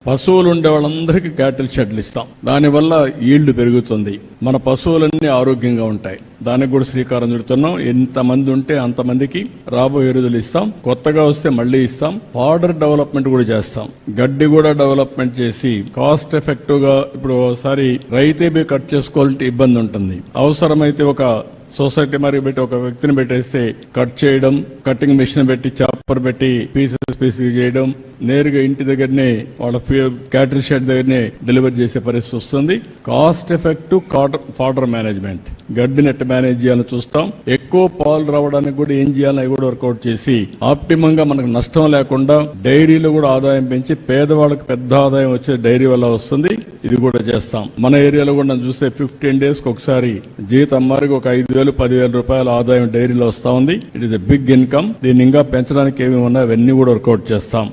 పశువులు ఉండే వాళ్ళందరికీ క్యాటిల్ షెడ్లు ఇస్తాం. దానివల్ల ఈల్డ్ పెరుగుతుంది, మన పశువులన్నీ ఆరోగ్యంగా ఉంటాయి. దానికి కూడా శ్రీకారం చుడుతున్నాం. ఎంతమంది ఉంటే అంతమందికి రాబోయే రోజులు ఇస్తాం. కొత్తగా వస్తే మళ్లీ ఇస్తాం. ఫాడర్ డెవలప్మెంట్ కూడా చేస్తాం. గడ్డి కూడా డెవలప్మెంట్ చేసి కాస్ట్ ఎఫెక్టివ్ గా, ఇప్పుడు ఒకసారి రైతే కట్ చేసుకోవాలంటే ఇబ్బంది ఉంటుంది. అవసరమైతే ఒక సొసైటీ మరి పెట్టి ఒక వ్యక్తిని పెట్టేస్తే కట్ చేయడం, కటింగ్ మిషన్ పెట్టి చాపర్ పెట్టి పీసెస్ చేయడం, నేరుగా ఇంటి దగ్గరనే వాళ్ళ క్యాటిల్ షెడ్ దగ్గరనే డెలివరీ చేసే పరిస్థితి వస్తుంది. కాస్ట్ ఎఫెక్టివ్ ఫాడర్ మేనేజ్మెంట్, గడ్డి నెట్ మేనేజ్ చేయాలని చూస్తాం. ఎక్కువ పాలు రావడానికి కూడా ఏం చేయాలని అవి కూడా వర్కౌట్ చేసి ఆప్టిమం గా మనకు నష్టం లేకుండా డైరీలో కూడా ఆదాయం పెంచి పేదవాళ్ళకి పెద్ద ఆదాయం వచ్చే డైరీ వల్ల వస్తుంది. ఇది కూడా చేస్తాం. మన ఏరియాలో కూడా చూస్తే 15 days కి ఒకసారి జీతం మారికి ఒక 5,000-10,000 రూపాయల ఆదాయం డైరీలో వస్తా ఉంది. It is a big income. దీన్ని ఇంకా పెంచడానికి ఏమి ఉన్నా అవన్నీ కూడా వర్కౌట్ చేస్తాం.